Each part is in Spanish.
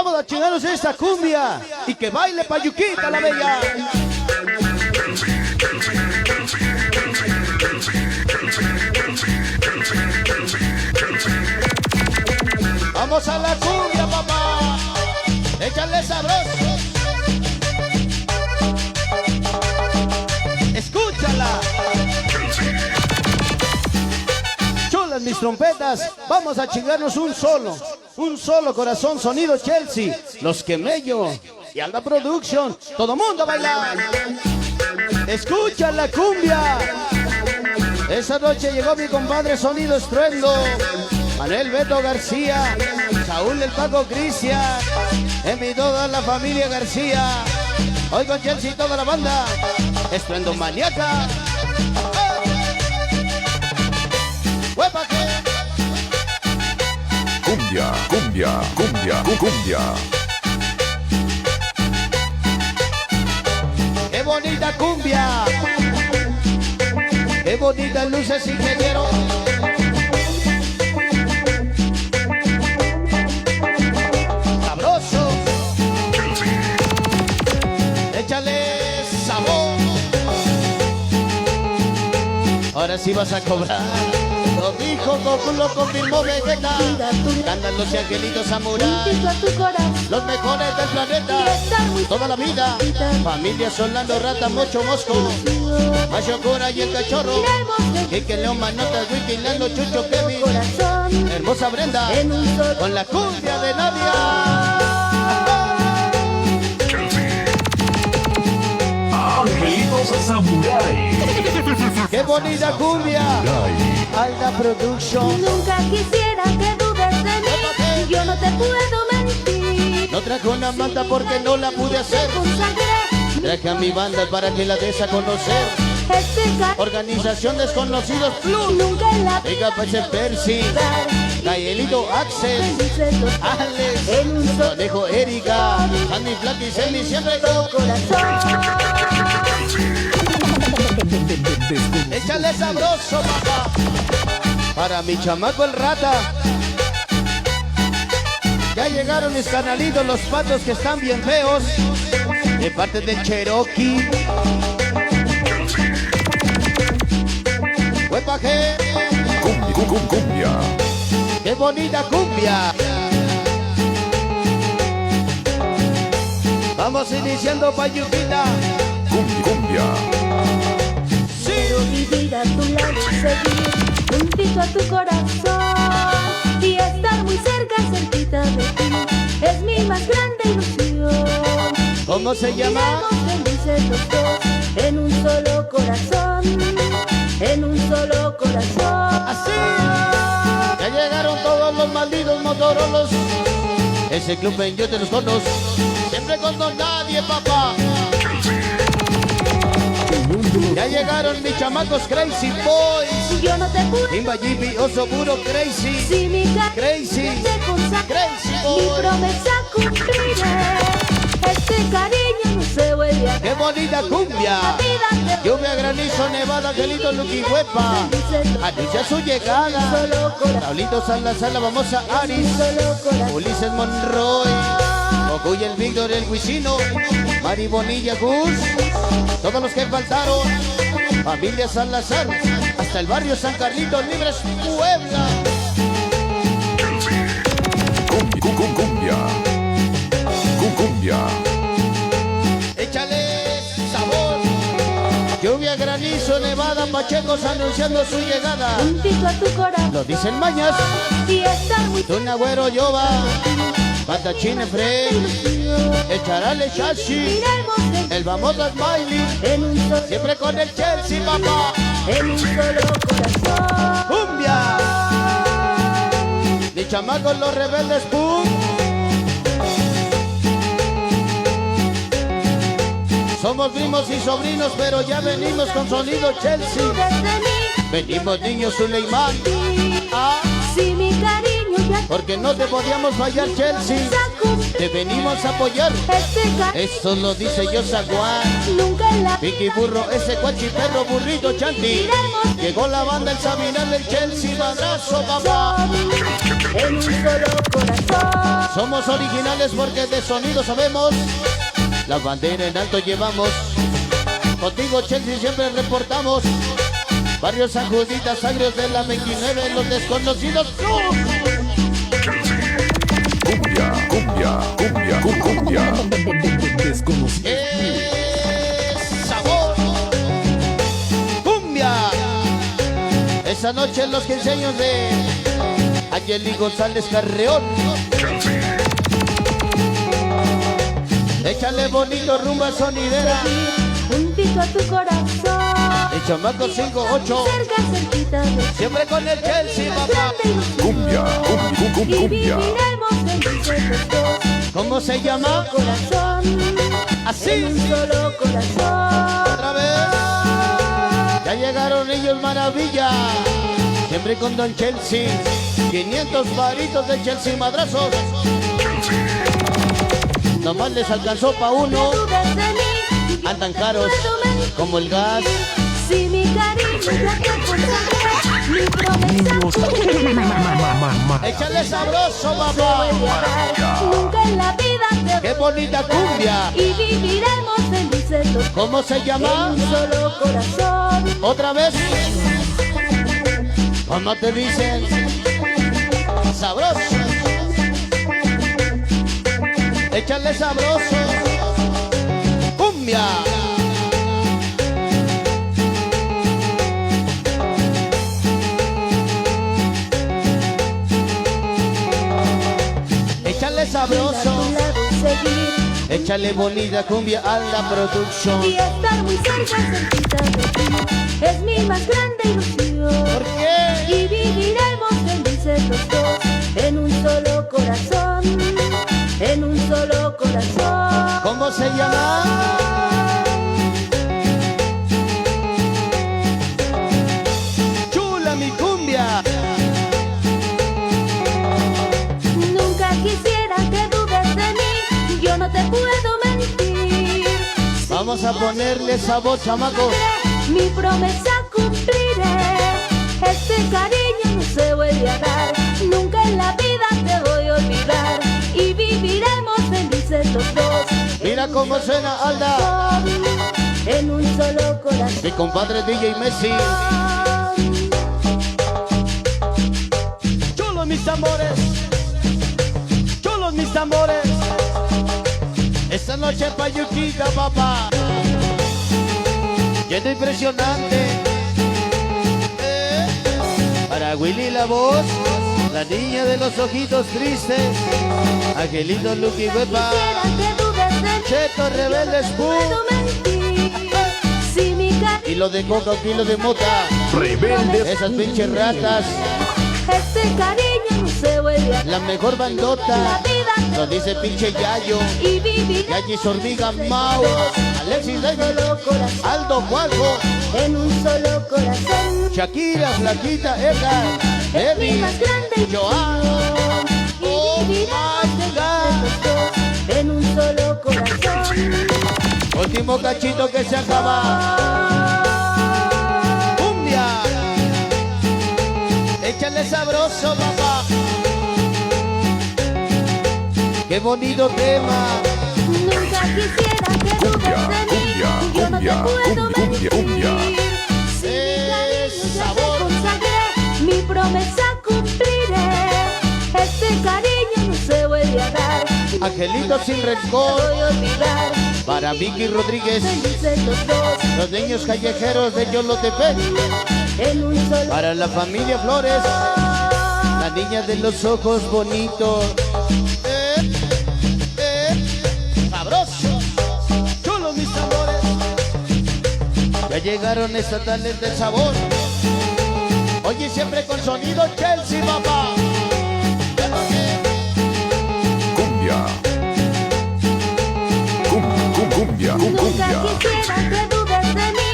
Vamos a chingarnos esta cumbia y que baile Payuquita la bella. Vamos a la cumbia, papá. Échale sabroso. Escúchala. Chulas mis trompetas. Vamos a chingarnos un solo corazón, sonido Chelsea, Los Quemello y Alda Production. Todo mundo a bailar. Escucha la cumbia. Esa noche llegó mi compadre Sonido Estruendo, Manuel Beto García, Saúl el Paco Cristian, y toda la familia García. Hoy con Chelsea y toda la banda. Estruendo Maniaca. ¡Huepa que! Cumbia, cumbia, cumbia, cumbia. ¡Qué bonita cumbia! ¡Qué bonitas luces, ingeniero! ¡Sabroso! ¡Échale sabor! Ahora sí vas a cobrar. Lo dijo Goku, lo confirmó Vegeta. Cantan los angelitos samurai, los mejores del planeta. Toda la vida, familia Solano, Rata, Mocho, Mosco, Macho Cora y el Cachorro, Kike León, Manotas, Wiki, Lalo, Chucho, Kevin, hermosa Brenda, con la cumbia de Nadia. Angelitos Samurai. ¡Qué bonita cumbia! Alda Production. Nunca quisiera que dudes de mí. Yo no te puedo mentir. No trajo una manta porque no la pude hacer. Traje a mi banda para que la des a conocer. Organización Desconocidos Plus. Nunca en la Venga, Pache Percy, Gaelito Axel, Alex, Conejo Erika, Andy Flaky y Selly siempre con corazón. Échale sabroso, papá. Para mi chamaco el Rata. Ya llegaron mis canalitos, los patos que están bien feos. De parte del Cherokee. ¡Huepa que! Cumbia. ¡Qué bonita cumbia! Vamos iniciando Payuquita. Cumbia. Quiero vivir a tu lado y seguir juntito a tu corazón y estar muy cerca, cerquita de ti. Es mi más grande ilusión. ¿Cómo se llama? Seremos felices los dos en un solo corazón, en un solo corazón. Así. Ya llegaron todos los malditos Motorolos. Ese club en yo te los conozco. Siempre con don nadie, papá. Ya llegaron mis chamacos Crazy Boys. Yo no te puedo. Timba Jippy, Oso Puro, Crazy. Si mi Crazy. te consagra, Crazy mi Boy. promesa cumpliré. Este cariño no se vuelve a ¡Qué bonita cumbia! Lluvia, granizo, nevada, angelito, Lucky Huepa. Anuncia su llegada. Pablito Salazar, la famosa Aris. Ulises Monroy. Goku y el Víctor, el Huicino. Mari Bonilla, Gus. Todos los que faltaron. Familia Salazar. Hasta el barrio San Carlitos, Libres, Puebla. Cumbia. Échale sabor. Lluvia, granizo, nevada, pachecos anunciando su llegada. Juntito a tu corazón. Lo dicen mañas. Y estar muy Tuna Güero Yoba. Patachine Frey. El Charale Shashi. El Bamotas Miley. en un solo, Siempre con el Chelsea, papá. en un solo corazón. ¡Cumbia! Ni chamacos los rebeldes, ¡pum! Somos primos y sobrinos, pero ya venimos con sonido Chelsea. Desde mí, Venimos niños Suleimán. Ah, si mi cariño ya porque no te podíamos fallar, Chelsea. está cumplido. Te venimos a apoyar. Este cariño Eso lo dice yo, Zaguán. nunca en la Vicky Burro, ese cuachiperro, burrito, chanti. Llegó la banda El Sabinal del Chelsea, madrazo, papá. en un solo corazón. Somos originales porque de sonido sabemos. La bandera en alto llevamos. Contigo, Chelsea, siempre reportamos. Barrios Sajuditas, agrios de la 29, los desconocidos. Cumbia, cumbia, cumbia, cumbia. Desconocido. Sabor. Cumbia. Esa noche en los quinceaños de Ayeli González Carreón. Échale bonito rumba sonidera. Juntito a tu corazón. El chamaco 5-8. Cerca, cerquita de ti. Siempre con el Chelsea, papá. Cumbia, cumbia, Y cumbia. viviremos felices los dos. ¿Cómo se llama? Corazón. Así. En un solo corazón. Otra vez. Ya llegaron ellos, maravilla. Siempre con Don Chelsea. 500 varitos de Chelsea, madrazos. Nomás les alcanzó pa' uno. No dudes de mí. Andan caros como el gas. Si mi cariño ya te consagré, mi promesa Échale sabroso, te papá. voy a dar. Nunca en la vida te Qué bonita cumbia. y viviremos felices los dos. ¿Cómo se En llama? un solo corazón. Otra vez. ¿Cómo te dicen? Sabroso. Échale sabroso. Cumbia. Échale A sabroso. tu lado seguir Échale bonita cumbia a la producción. y estar muy cerca, cerquita de ti. Es mi más grande ilusión. ¿Por qué? Y viviremos felices los dos en un solo corazón, en un solo corazón. ¿Cómo se llama? Chula mi cumbia. Nunca quisiera que dudes de mí, yo no te puedo mentir. Vamos a ponerle sabor, chamaco. Mi promesa cumpliré, este cariño no se vuelve a dar. Nunca en la vida te voy a olvidar y viviremos felices los dos. Mira cómo suena Alda. En un solo corazón. Mi compadre DJ Messi. Chulos mis tambores. Chulos mis tambores. Esta noche pa' Yuquita, papá. Yendo impresionante. Para Willy la voz. La niña de los ojitos tristes. Angelito Lucky Huepa. Quisiera que dudes de mí, Cheto Rebelde no Spoon. puedo mentir. Si mi cariño Kilo de coca, un kilo de mota. Rebeldes. Esas pinches ratas. este cariño no se vuelve a dar. La mejor bandota. Lo dice pinche Yayo. Y viviremos Yayis Hormiga Mau. Alexis David. solo corazón, Aldo Juanjo. en un solo corazón. Shakira, Flaquita, Edgar. Mi Eddie. más grande Joan. ilusión. Oh Y viviremos my felices los dos en un solo corazón. Último cachito que se acaba. Cumbia. Échale sabroso, papá. Qué bonito tema. Nunca quisiera que dudes de mí, yo no te puedo cumbia, cumbia. mentir. Si mi cariño ya Sabor. te consagré, mi promesa cumpliré. Este cariño no se vuelve a dar. Angelito sin Te rencor. voy a olvidar. Para Vicky Rodríguez. Felices los dos Los niños callejeros de Yolotepec. en un solo Para la familia Flores. La niña de los ojos bonitos. Sabroso. Chulos mis sabores. Ya llegaron estatales del sabor. Oye, siempre con sonido Chelsea, papá. Cumbia. Cumbia, Nunca cumbia. quisiera que dudes de mí,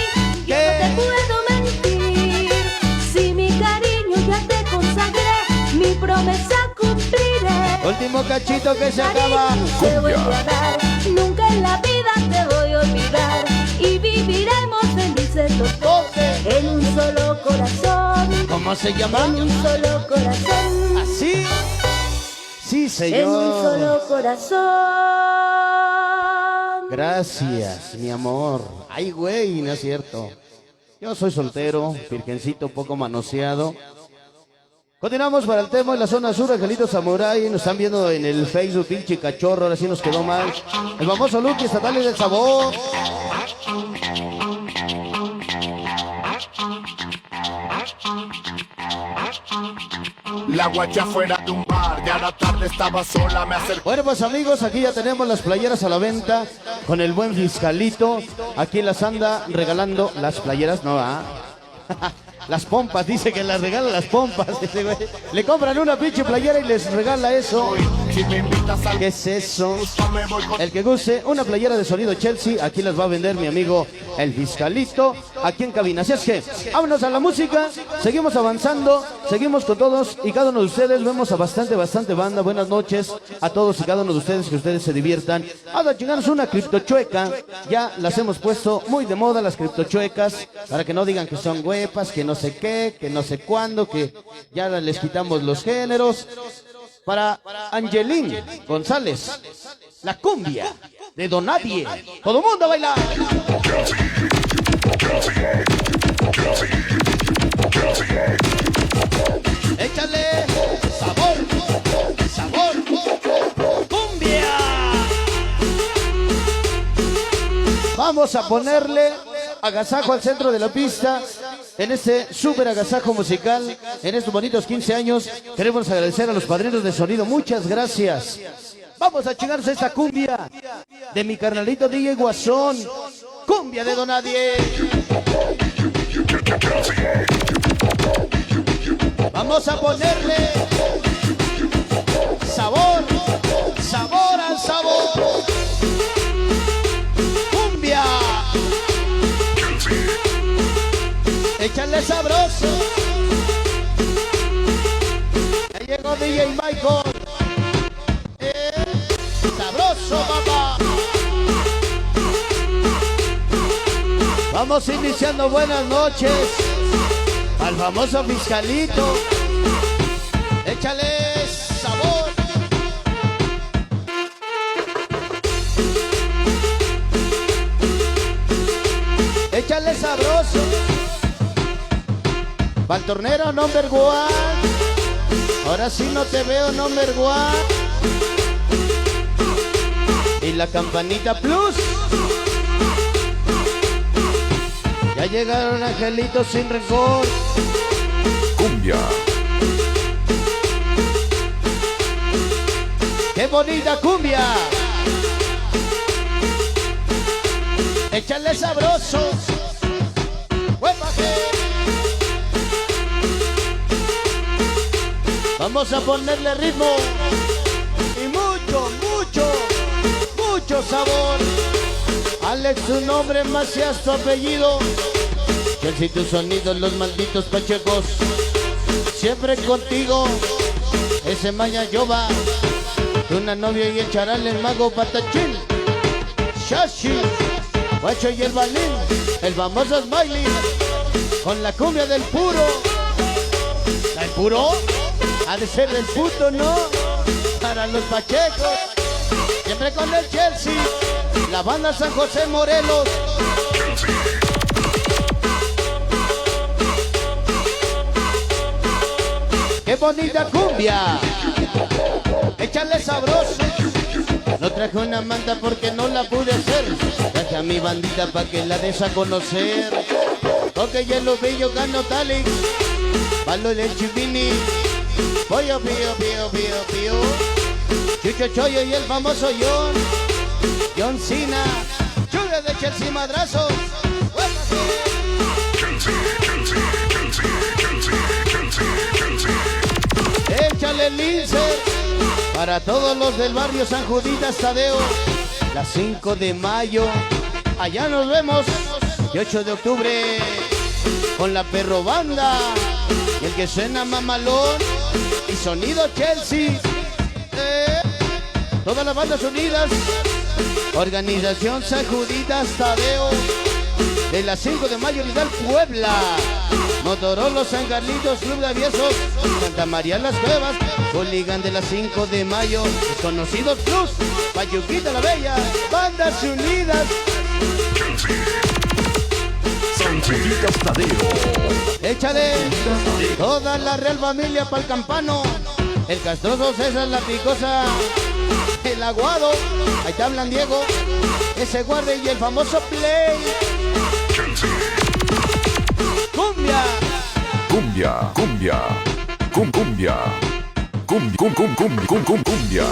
yo ¿Qué? no te puedo mentir. Si mi cariño ya te consagré, mi promesa cumpliré. Último cachito que se acaba. Cariño no se vuelve a dar, nunca en la vida te voy a olvidar y vivir ¿Cómo se llama? En un solo corazón. ¿Así? Sí, En un señor. solo corazón. Gracias, mi amor. Ay, güey, no es cierto. Yo soy soltero, virgencito, poco manoseado. Continuamos para el tema en la zona sur, Angelito Samurai. Nos están viendo en el Facebook, pinche cachorro, ahora sí nos quedó mal. El famoso Lucky, estatales del sabor. La guacha fuera de un bar, ya la tarde estaba sola, me acerqué. Bueno, pues amigos, aquí ya tenemos las playeras a la venta con el buen fiscalito. Aquí las anda regalando las playeras, no, las pompas, dice que las regala las pompas. Ese güey. Le compran una pinche playera y les regala eso. Si me invitas al ¿Qué es eso? me voy con... El que guste una playera de sonido Chelsea, aquí las va a vender mi amigo el fiscalito, aquí en cabina. Así es que, vámonos a la música, seguimos avanzando, seguimos con todos y cada uno de ustedes. Vemos a bastante banda. Buenas noches a todos y cada uno de ustedes, que ustedes se diviertan. Vamos a chingarnos una criptochueca, ya las hemos puesto muy de moda las criptochuecas, para que no digan que son huepas, que no sé qué, que no sé cuándo, que ya les quitamos los géneros. Para Angelín González, la cumbia de Donadie. Todo el mundo a bailar. Échale sabor, cumbia. Vamos a ponerle agasajo al centro de la pista. En este súper agasajo musical, en estos bonitos 15 años, queremos agradecer a los padrinos de sonido. Muchas gracias. Vamos a chingarse esta cumbia de mi carnalito DJ Guasón. Cumbia de Donadie. Vamos a ponerle sabor al sabor. Cumbia. Échale sabroso. Ya llegó DJ Michael. Sabroso, papá. Vamos iniciando, buenas noches al famoso fiscalito. Échale sabor. Échale sabroso. Pa'l tornero number one. Ahora sí no te veo number one. Y la campanita plus. Ya llegaron angelitos sin rencor. Cumbia. ¡Qué bonita cumbia! Échale sabroso. ¡Huepaje! Vamos a ponerle ritmo y mucho sabor. Alex, tu nombre, Macías, tu apellido. Chelsea, tus sonidos, los malditos pachecos. Siempre contigo, ese maña yoba. Una novia y el charal, el mago patachín. Shashi, Guacho y el balín. El famoso Smiley, con la cumbia del puro. ¿El puro? Ha de ser del puto, ¿no? Para los pachecos. Siempre con el Chelsea. La banda San José Morelos. ¡Qué bonita cumbia! Échale sabroso. No traje una manta porque no la pude hacer. Traje a mi bandita pa' que la des a conocer. Toque hielo bello, gano Talix. Palo el chivini. Pollo pío. Chucho Choyo y el famoso John Cena. Chule de Chelsea Madrazo. Échale lince para todos los del barrio San Juditas Tadeo. La 5 de mayo. Allá nos vemos. Y 8 de octubre con la Perro Banda. Y el que suena mamalón. Y sonido Chelsea. Todas las bandas unidas. Organización San Juditas Tadeo. de la 5 de mayo, Vidal, Puebla. Motorola, San Carlitos, Club de Aviesos, Santa María Las Cuevas, Hooligan de la 5 de mayo, Desconocidos Plus, Payuquita la Bella, Bandas Unidas, San Juditas Tadeo. échale toda la Real Familia pa'l Campano, el Castroso, César, la Picosa, el Aguado, ahí está Blan Diego, ese guardia y el famoso Play. Cumbia, Cumbia, cumbia, cumbia, cumbia.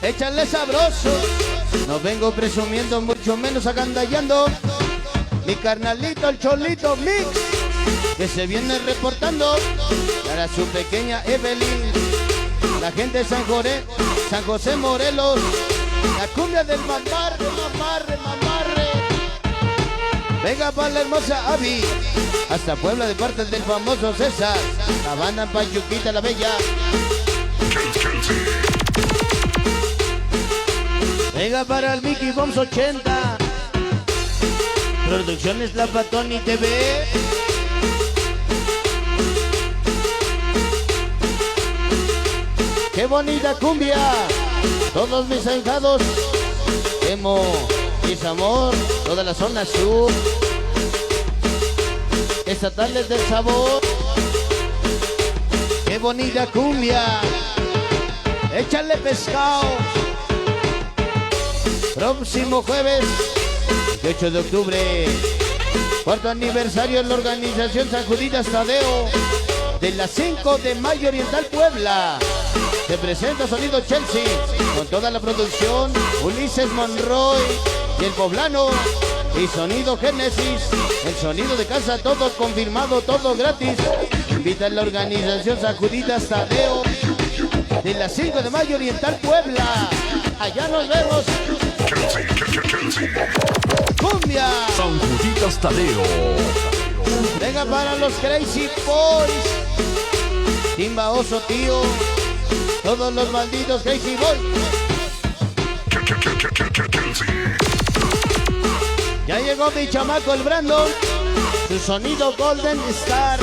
échale sabroso, no vengo presumiendo, mucho menos agandallando. Mi carnalito, el Cholito Mix, que se viene reportando para su pequeña Evelyn, la gente de San José Morelos, la cumbia del mamarre, mamarre, mamarre. Venga para la hermosa Avi, hasta Puebla de parte del famoso César, la banda Payuquita la Bella. Venga para el Mickey Bombs 80, Producciones La Patoni TV. ¡Qué bonita cumbia! Todos mis ahijados, Emo, Mis Amor, toda la zona sur, estatales del sabor. ¡Qué bonita cumbia! ¡Échale pescado! Próximo jueves 18 de octubre, cuarto aniversario de la organización San Juditas Tadeo de la 5 de mayo, Oriental, Puebla. Se presenta Sonido Chelsea con toda la producción, Ulises Monroy y el Poblano, y Sonido Génesis, el sonido de casa, todo confirmado, todo gratis. Invita a la organización San Juditas Tadeo de la 5 de mayo, Oriental, Puebla. Allá nos vemos. Cumbia, San Juditas Tadeo. venga para los Crazy Boys, Timba, Oso, Tío, todos los malditos Crazy Boys. Ya llegó mi chamaco el Brandon, su sonido Golden Star.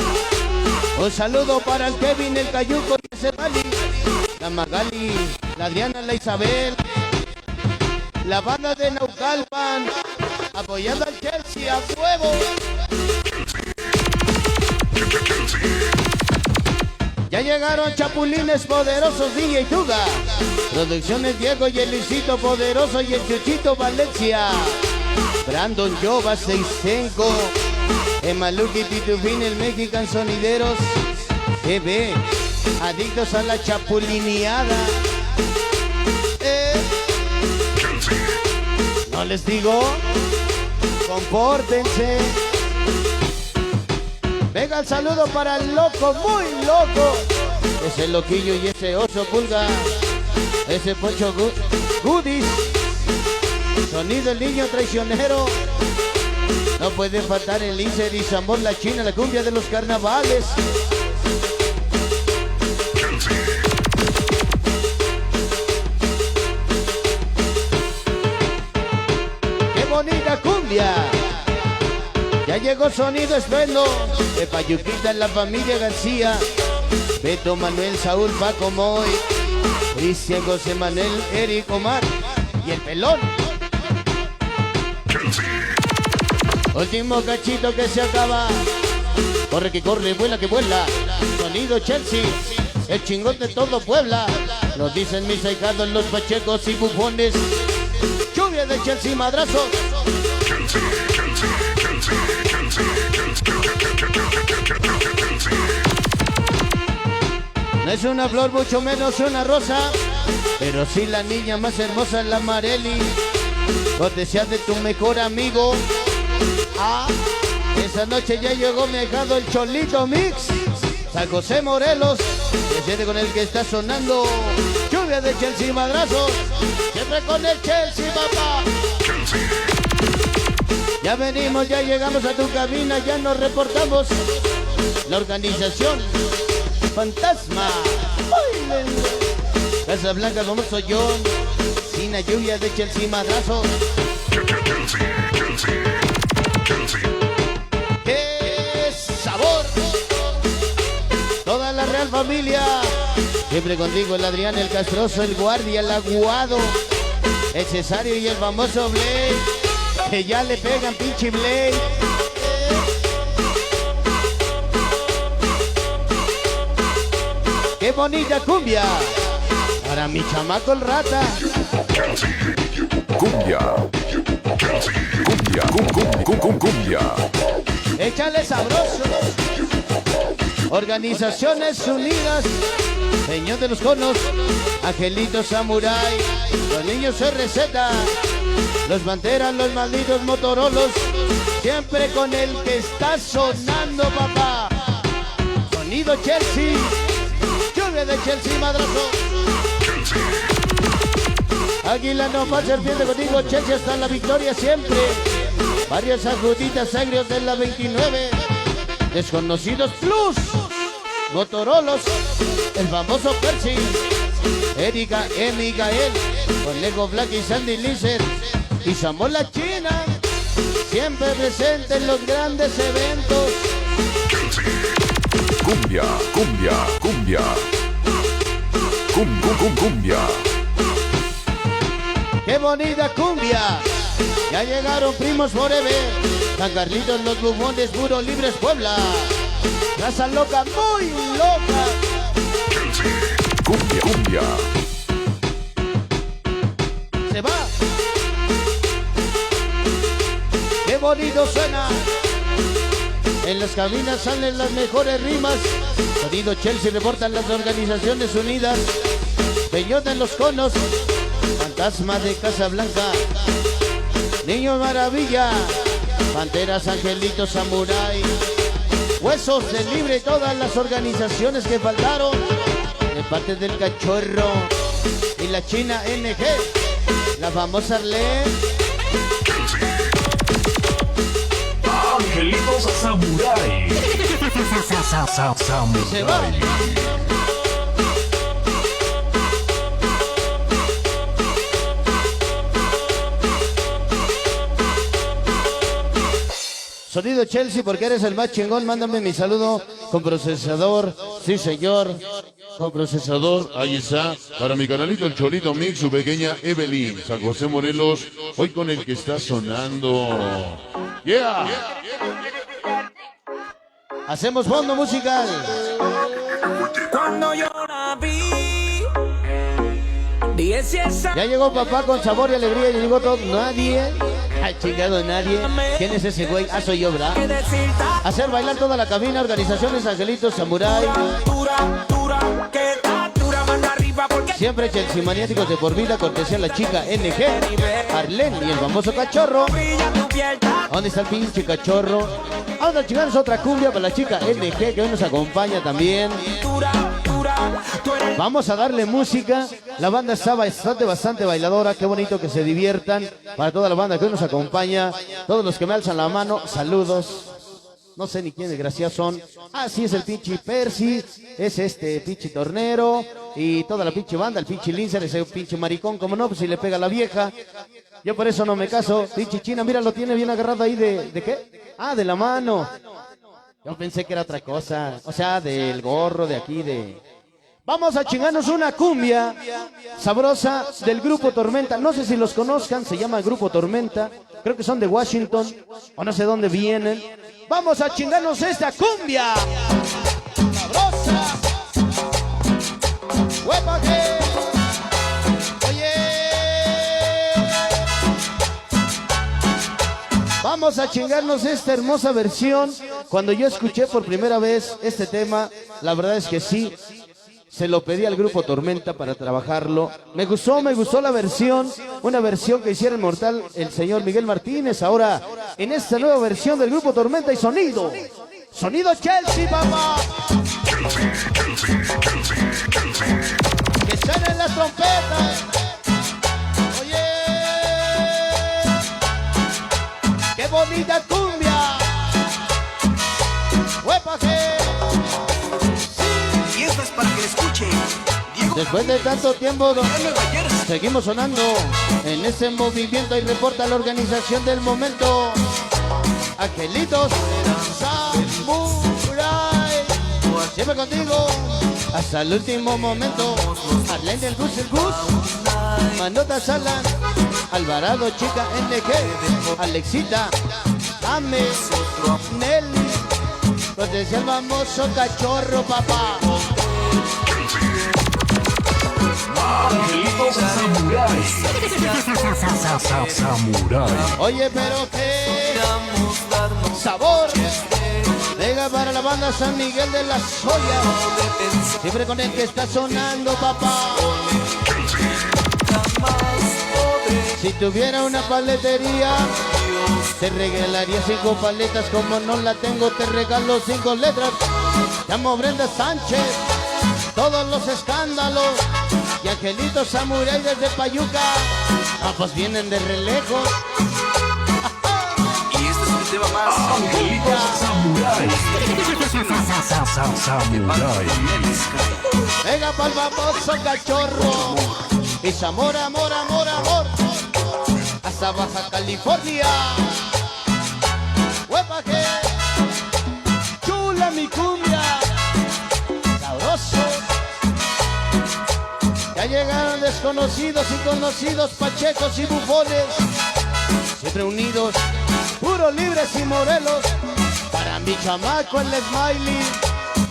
Un saludo para el Kevin, el Cayuco y ese Mali, la Magali, la Adriana, la Isabel, la banda de Naucalpan, apoyando al Chelsea a huevo. Ya llegaron Chapulines Poderosos, DJ Tuga, Producciones Diego y el Luisito Poderoso y el Chuchito Valencia, Brandon Jova 65, Emaluki Pitufín, el Mexican Sonideros TV, adictos a la chapulineada. No les digo, compórtense. Venga el saludo para el loco, muy loco, ese loquillo y ese oso pulga, ese Poncho Goodies, sonido el niño traicionero. No puede faltar el Inser y Zambón, la China, la cumbia de los carnavales. ¡Qué bonita cumbia! Ya llegó Sonido Estruendo, de Payuquita en la familia García, Beto, Manuel, Saúl, Paco, Moy, Cristian, José Manuel, Eric, Omar y el Pelón. Último cachito que se acaba. Corre que corre, vuela que vuela. Sonido Chelsea, el chingón de todo Puebla. Lo dicen mis ahijados, los pachecos y bufones. Lluvia de Chelsea, madrazo. No es una flor, mucho menos una rosa, pero sí la niña más hermosa, la Marely. Cortesía de tu mejor amigo. Ah, esa noche ya llegó mi ahijado el Cholito Mix, San José Morelos, presente con el que está sonando. Lluvia de Chelsea, madrazo. Siempre con el Chelsea, papá. Ya venimos, ya llegamos a tu cabina, ya nos reportamos. La organización Fantasma, Casa Blanca, famoso John, Sina, Lluvia de Chelsea, madrazo. Chelsea. familia. Siempre contigo el Adrián, el Castroso, el Guardia, el Aguado, el Cesario y el famoso Blade. Que ya le pegan, pinche Blade. ¡Qué bonita cumbia! Para mi chamaco el Rata. Cumbia. Cumbia. Échale sabroso. Organizaciones Unidas, Señor de los Conos, Angelito Samurai, los niños RZ, los Banteras, los malditos Motorolos, siempre con el que está sonando, papá. Sonido Chelsea, lluvia de Chelsea, madrazo. Águila no va a serpiente contigo, Chelsea hasta la victoria siempre. Varias ajuditas agrios de la 29. Desconocidos Plus, Motorolos, el famoso Percy, Erika, Miguel, Conejo Black y Sandy Lizard y Samola China, siempre presente en los grandes eventos. Cumbia. Cumbia. ¡Qué bonita cumbia! Ya llegaron Primos Forever, San Carlitos, los Bufones, Puro Libres Puebla. Raza loca, muy loca. Cumbia. Se va. ¡Qué bonito suena! En las cabinas salen las mejores rimas. Sonido Chelsea, reportan las Organizaciones Unidas. Peñota en los Conos, Fantasma de Casablanca, Niño Maravilla, Panteras, Angelitos, Samurai, Huesos del Libre, todas las organizaciones que faltaron, de parte del Cachorro y la China NG, la famosa Arlene. Angelitos Samurai. Se va. Sonido Chelsea, porque eres el más chingón. Mándame mi saludo con procesador. Sí, señor. Con procesador. Ahí está, para mi canalito el Cholito Mix, su pequeña Evelyn, San José Morelos, hoy con el que está sonando. ¡Yeah! Hacemos fondo musical. Cuando yo la vi, dije si esa Ya llegó papá con sabor y alegría. Ya llegó todo. Nadie. Ay, chingado, nadie. ¿Quién es ese güey? Ah, soy yo, ¿verdad? que decirte Hacer bailar toda la cabina. Organizaciones Angelitos Samurai. dura, que está dura, mano arriba porque Siempre Chelsea maniáticos de por vida. Cortesía la chica NG, Arlene y el famoso Cachorro. brilla tu piel, está ¿Dónde está el pinche Cachorro? Vamos a chingarnos otra cumbia para la chica NG, que hoy nos acompaña también. dura, tú eres Vamos a darle música. La banda está bastante bailadora. Qué bonito que se diviertan. Para toda la banda que hoy nos acompaña, todos los que me alzan la mano, saludos. No sé ni quiénes gracias son. Ah, sí, es el pinche Percy, es este pinche Tornero y toda la pinche banda, el pinche Lincer, ese pinche maricón, como no, pues si le pega a la vieja. Yo por eso no me caso. Pinche China, mira, lo tiene bien agarrado ahí ¿de qué? Ah, de la mano. Yo pensé que era otra cosa. O sea, del gorro de aquí, de... Vamos a chingarnos una cumbia sabrosa del Grupo Tormenta. No sé si los conozcan, se llama Grupo Tormenta. Creo que son de Washington, o no sé dónde vienen. Vamos a chingarnos esta cumbia sabrosa. ¡Huepa que! Oye. Vamos a chingarnos esta hermosa versión. Cuando yo escuché por primera vez este tema, la verdad es que sí, se lo pedí al Grupo Tormenta para trabajarlo. Me gustó la versión, una versión que hiciera inmortal el señor Miguel Martínez. Ahora, en esta nueva versión del Grupo Tormenta y sonido Chelsea, papá. Que suenen las trompetas. Oye, qué bonita cumbia. ¡Huepa que! y esto es para que escuche. Después de tanto tiempo, seguimos sonando en este movimiento y reporta la organización del momento. Angelitos Samurai. Siempre contigo. hasta el último momento. Arlene del Gus, el Gus, Manota Salas, Alvarado, Chica NG, Alexita, Ame, Nelly, Potencial Famoso Cachorro, papá. Samurai. Oye, pero qué sabor. Venga para la banda San Miguel de la Soya. Siempre con el que está sonando, papá. Si tuviera una paletería, te regalaría 5 paletas. Como no la tengo, te regalo 5 letras. Llamo Brenda Sánchez. Todos los escándalos. Y Angelito Samurai desde Payuca. Ah, pues vienen de relejos. Y este es un tema más. Angelito Samurai. Venga pa'l famoso cachorro. Y su amor, amor, amor, amor. Hasta Baja California. ¡Huepa que! ¡Chula mi cumbia! ¡Sabroso! Ya llegaron desconocidos y conocidos, pachecos y bufones. Siempre unidos, puros libres y morelos. Para mi chamaco el Smiley,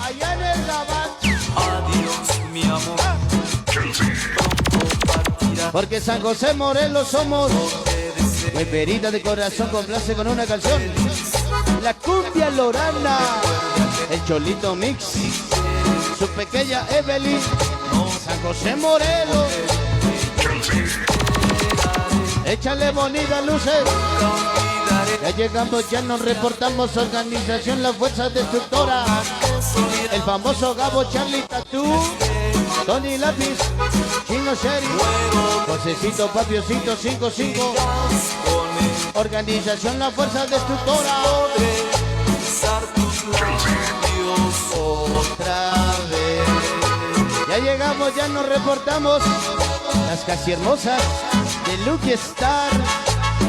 allá en el Gabán. Adiós, mi amor. Porque San José Morelos somos hueperita de corazón, complace con una canción. La cumbia lorana, el Cholito Mix, su pequeña Evelyn, San José Morelos. Échale bonitas luces. Ya llegamos, ya nos reportamos. Organización La Fuerza Destructora. El famoso Gabo Charlie Tatú, Tony Lápiz, Chino Sherry, Josecito Papiocito 55. Organización La Fuerza Destructora. Otra vez. Ya llegamos, ya nos reportamos. Las casi hermosas de Lucky Star.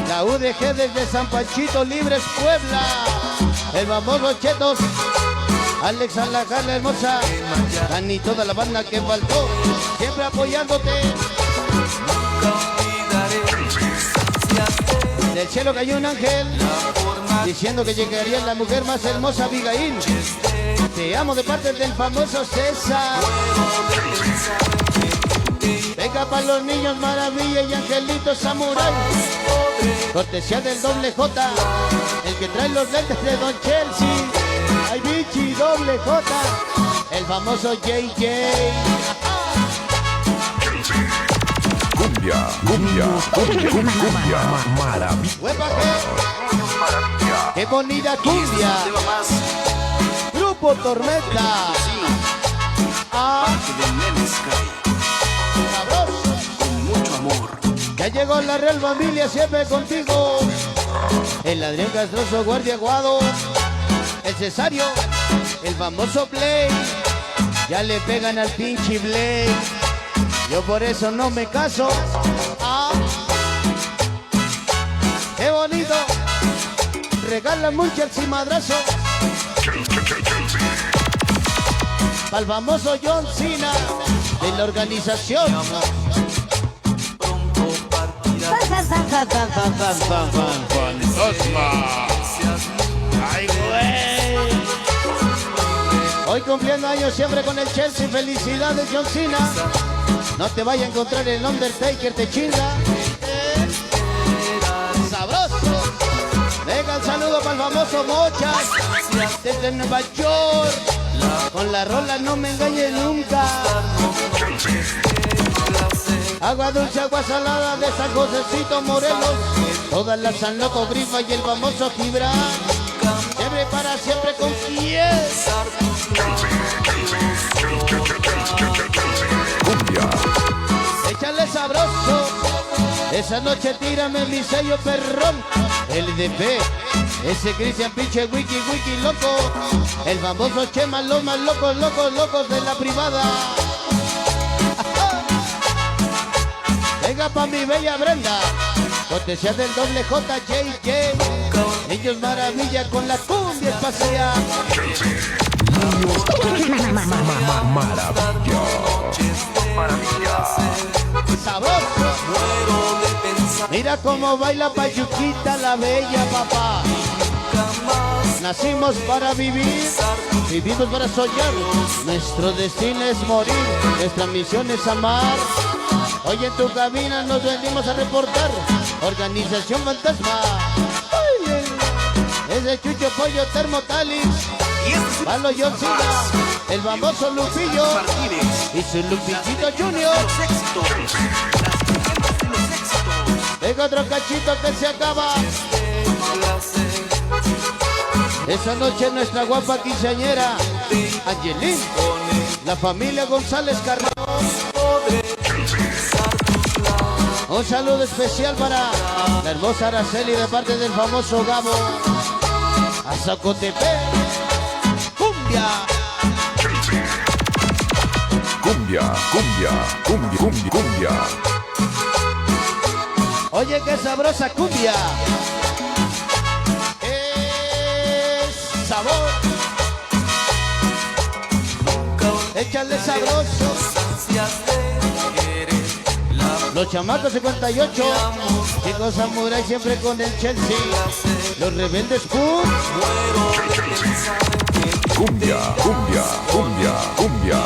La UDG desde San Panchito Libres, Puebla. El famoso Chetos. Alex Alajar, la hermosa. Dani, toda la banda que faltó. Siempre apoyándote. Del cielo cayó un ángel diciendo que llegaría la mujer más hermosa, Abigail. Te amo de parte del famoso César. Venga para los niños Maravilla y Angelito Samurai. Cortesía del doble J, el que trae los lentes de Don Chelsea. Ay, bichi, doble J, el famoso JJ. Cumbia, cumbia, cumbia, cumbia, maravilla. ¡Huepa qué! ¡Qué bonita cumbia! Grupo Tormenta. Ah, sabroso. Con mucho amor. Ya llegó la Real Familia, siempre contigo. El Adrián Castroso, Guardia Guado. El Cesario, el famoso Play. Ya le pegan al pinche Blade. Yo por eso no me caso. Ah, qué bonito. Regalan mucho el madrazo. Para el famoso John Cena de la organización. Ay, güey. Hoy cumpliendo años siempre con el Chelsea. Felicidades, John Cena. No te vaya a encontrar el Undertaker, te chinga. Sabroso. Venga el saludo para el famoso Mochas desde Nueva York. Con la rola no me engañe nunca. Agua dulce, agua salada de San Josecito Morelos. Todas las San Loco Grifa y el famoso Gibran. Siempre para siempre con quién. Cumbia. Échale sabroso. Esa noche tírame mi sello perrón. LDP. Ese Cristian pinche wiki loco. El famoso Chema, los más locos, locos, locos de la privada. Venga pa' mi bella Brenda. Cortesía del doble JJJ. Ellos maravilla con la cumbia espacial. Sabroso. Mira cómo baila Payuquita la bella, papá. Nacimos para vivir, vivimos para soñar. Nuestro destino es morir, nuestra misión es amar. Hoy en tu cabina nos venimos a reportar. Organización Fantasma. Ay, es de Chucho Pollo Termotalis. Palo John Cena, el famoso Lupillo y su Lupillito Junior. Venga otro cachito que se acaba. Esa noche nuestra guapa quinceañera Angelín, la familia González Carrón. Un saludo especial para la hermosa Araceli de parte del famoso Gabo. A Zacotepec. Cumbia. Cumbia, cumbia, cumbia, cumbia, cumbia. Oye, qué sabrosa cumbia. Es sabor. Échale sabroso. Los chamacos 58. Chicos samurai siempre con el Chelsea. Los rebeldes Pum. Cumbia, cumbia, cumbia, cumbia.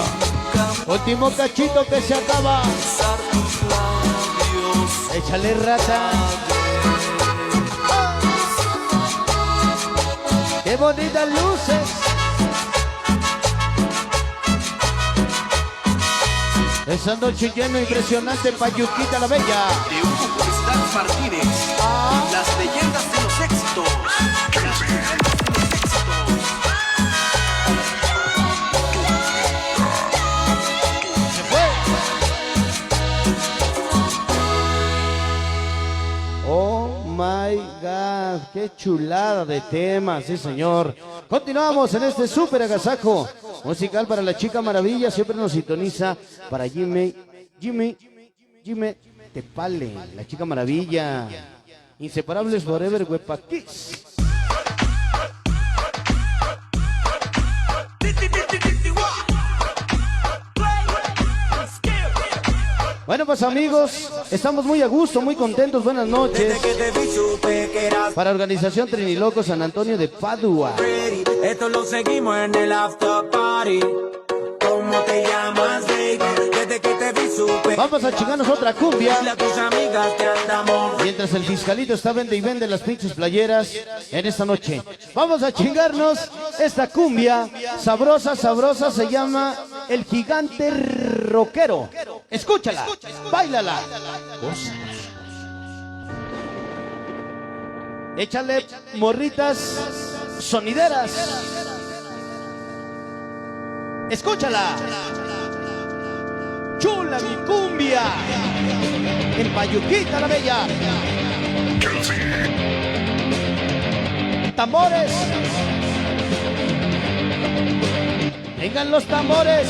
Último cachito que se acaba. Échale rata. Qué bonitas luces. Esa noche lleno impresionante Payuquita la bella. De Hugo Cristales Martínez. Las leyendas de los éxitos. Las leyendas de los éxitos. Se fue. Oh my God, qué chulada de temas, sí señor. Continuamos en este súper agasajo musical para la Chica Maravilla. Siempre nos sintoniza para Jimmy Tepale, la Chica Maravilla. Inseparables forever, Huepaquis. Bueno, pues amigos, estamos muy a gusto, muy contentos. Buenas noches. Para Organización Triniloco San Antonio de Padua. Esto lo seguimos en el after party. ¿Cómo te llamas, baby? Desde que te vi supe. Vamos a chingarnos otra cumbia. Dile a tus amigas que andamos. Mientras el fiscalito está vende y vende las pinches playeras en esta noche. Vamos a chingarnos esta cumbia sabrosa, sabrosa. Se llama El Gigante Rockero. Escúchala, báilala. Échale morritas sonideras. Escúchala. Chula mi cumbia. En Payuquita la bella. Tambores. Vengan los tambores.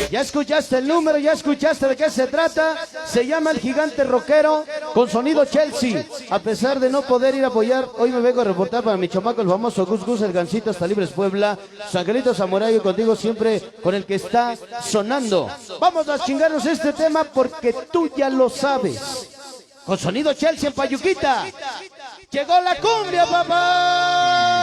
Ya escuchaste el número, ya escuchaste de qué se trata. Se llama El Gigante Rockero con sonido Chelsea. A pesar de no poder ir a apoyar, hoy me vengo a reportar para mi chamaco, el famoso Gus Gus, el Gancito, hasta Libres Puebla. Su angelito Samurai contigo siempre, con el que está sonando. Vamos a chingarnos este tema porque tú ya lo sabes. Con sonido Chelsea en Payuquita. Llegó la cumbia, papá.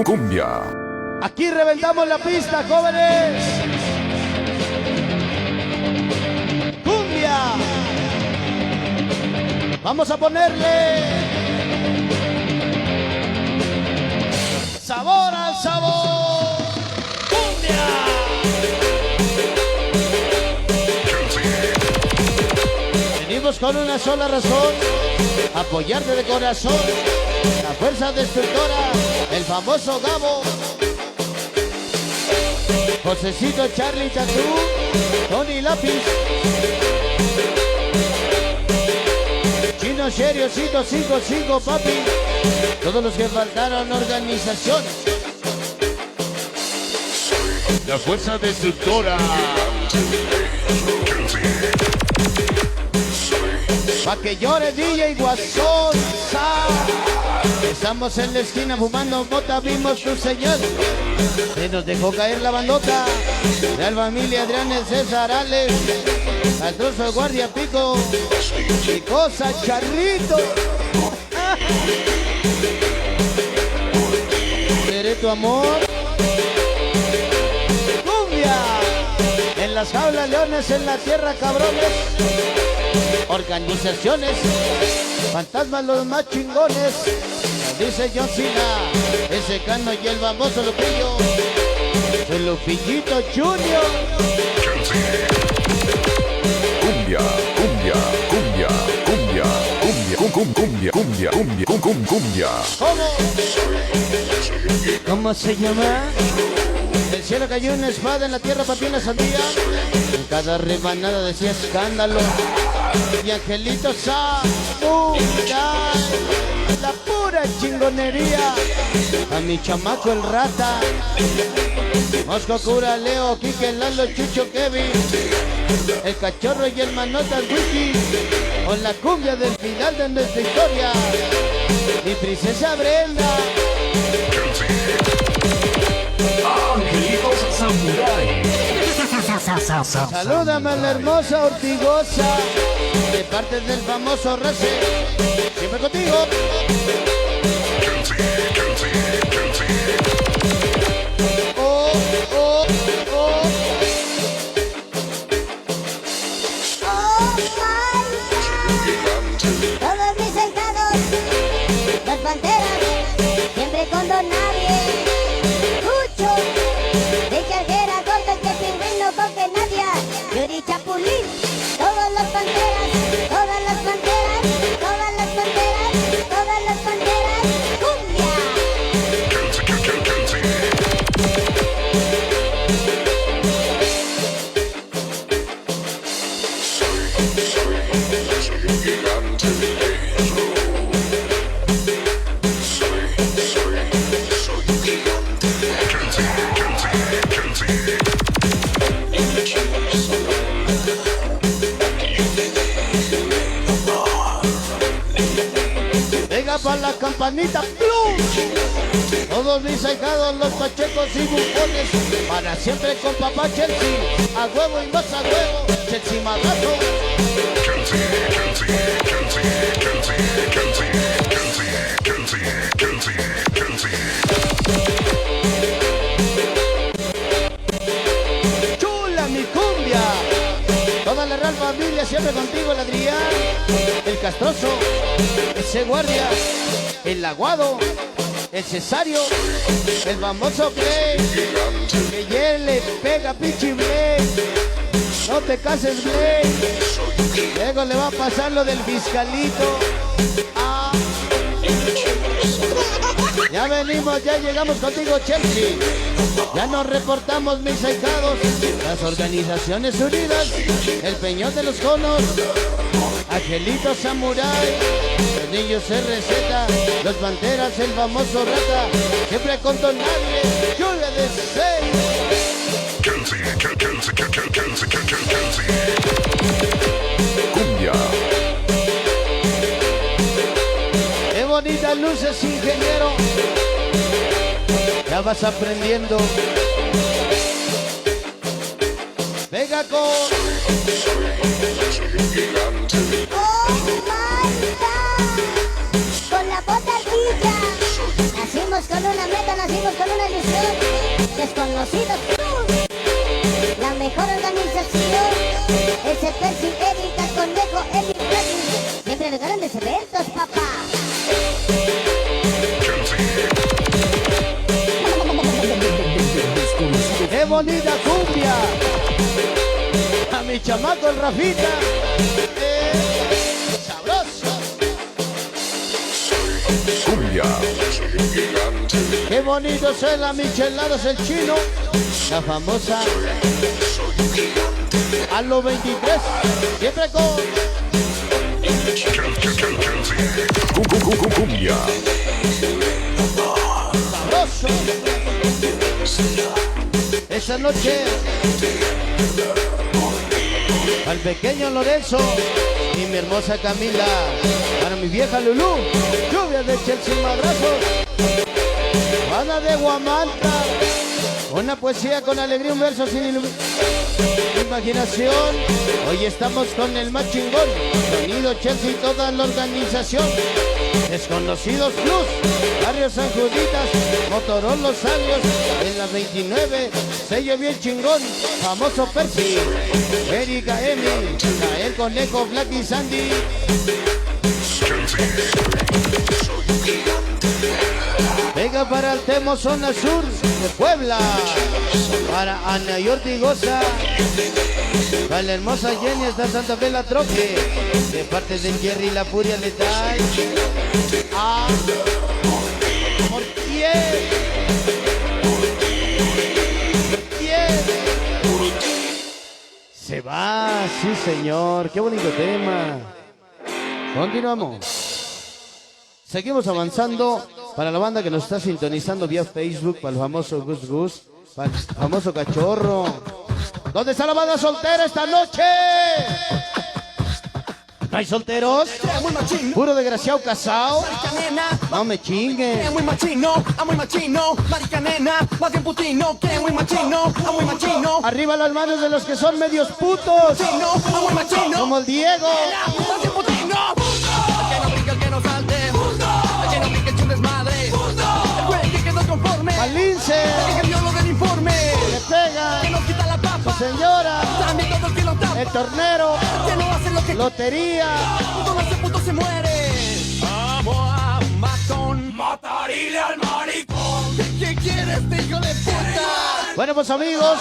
Cumbia. Aquí reventamos la pista, jóvenes. Cumbia. Vamos a ponerle sabor al sabor. Cumbia. Venimos con una sola razón: apoyarte de corazón. La fuerza destructora, el famoso Gabo, Josecito, Charlie Tatú, Tony Lápiz, Chino Seriosito 55, papi. Todos los que faltaron, organización La fuerza destructora. Pa' que llore DJ Guasón. Estamos en la esquina fumando mota, vimos tu señal. Se nos dejó caer la bandota. Real Familia, Adrián, el César, Alex, Castroso, Guardia, Pico, Picosa, Charrito. Seré tu amor. Cumbia. En las jaulas, leones, en la tierra, cabrones. Organizaciones, fantasmas los más chingones. Dice John Cena, ese Cano y el famoso Lupillo, el Lupillito Junior. Cumbia, cumbia, cumbia, cumbia, cumbia, cumbia, cumbia, cumbia, cumbia. ¿Cómo? ¿Cómo se llama? Del cielo cayó una espada, en la tierra pateó una sandía. En cada rebanada decía escándalo. Y Angelito Samurai, la pura chingonería. A mi chamaco el Rata, Mosco, Cura, Leo, Quique, Lalo, Chucho, Kevin, el Cachorro y el Manotas Wiki, con la cumbia del final de nuestra historia. Mi princesa Brenda. Angelitos Samurai. Salúdame a la hermosa Ortigosa, de parte del famoso Race, siempre contigo. Oh, oh, oh. Todos mis ahijados, las panteras, siempre con Don Nadie. Cucho, de Charguera, Gordo, que Pingüino, Coque, Nadia, Yuri, Chapulín, todas las panteras, todas las panteras, todas las panteras, todas las panteras, cumbia. Venga pa' la campanita, ¡plum! Todos mis ahijados, los pachecos y bufones, para siempre con papá Chelsea, a huevo y más a huevo, Chelsea Madrazo. Chula mi cumbia, toda la Real Familia siempre contigo, el Adrián, el Castroso, ese Guardia, el Aguado, el Cesario, el famoso Play, que ya le pega Pichi Blade. No te cases, Blade. Luego le va a pasar lo del fiscalito. Ah. Ya venimos, ya llegamos contigo, Chelsea. Ya nos reportamos, mis ahijados. Las Organizaciones Unidas, el Peñón de los Conos, Angelito Samurai, los niños RZ, los Banderas, el famoso Rata, siempre con Don Nadie, Lluvia de 6. Cumbia. Qué bonitas luces, ingeniero. Ya vas aprendiendo. Venga con... Oh my God, con la bota ardilla. Nacimos con una meta, nacimos con una ilusión. Desconocidos, la mejor organización. Ese Percy, Erika, Conejo, Eli, Freddy. Siempre los grandes eventos, papá. ¡Qué bonita cumbia! A mi chamaco el Rafita. ¡Sabroso! Cumbia. ¡Qué bonito es la Micheladas, el chino! La famosa a los 23. Siempre con... Cumbia. ¡Sabroso! esta noche. Al pequeño Lorenzo y mi hermosa Camila. Para mi vieja Lulú, lluvia de Chelsea Madrazos. Banda de Guamanta. Una poesía con alegría, un verso sin imaginación. Hoy estamos con el más chingón. Sonido Chelsea y toda la organización. Desconocidos Plus, Barrio San Juditas, Motorol Los Años, en la 29, sello bien chingón, famoso Percy, Erika Emi, Gael Conejo, Black y Sandy. Venga para el Temo Zona Sur de Puebla, para Ana y Ortigosa, para la hermosa Jenny hasta Santa Fe La Troque, de parte de Jerry La Furia Letal. Ah, ¿por quién? Se va, sí señor, qué bonito tema. Continuamos. Seguimos avanzando para la banda que nos está sintonizando vía Facebook, para el famoso Gus Gus, para el famoso Cachorro. ¿Dónde está la banda soltera esta noche? ¿No hay solteros? ¿Puro desgraciado casado? No me chinguen. Muy machino, muy machino, marica nena, más bien putino, que muy machino, muy machino. Arriba las manos de los que son medios putos. Muy machino, como el Diego. más bien putino. El que no brinca, el que no salte, el que no brinca, echa un desmadre. El güey que quedó conforme, Al lince. el que cambió lo del informe. Le pega. Que nos quita la tapa, Señora. también todo el que lo tapa. El tornero. Que no hace lo que Lotería. puto no hace, puto se muere. Amo a matón, matarile al maricón. ¿Qué quieres, hijo de puta? Bueno, pues amigos,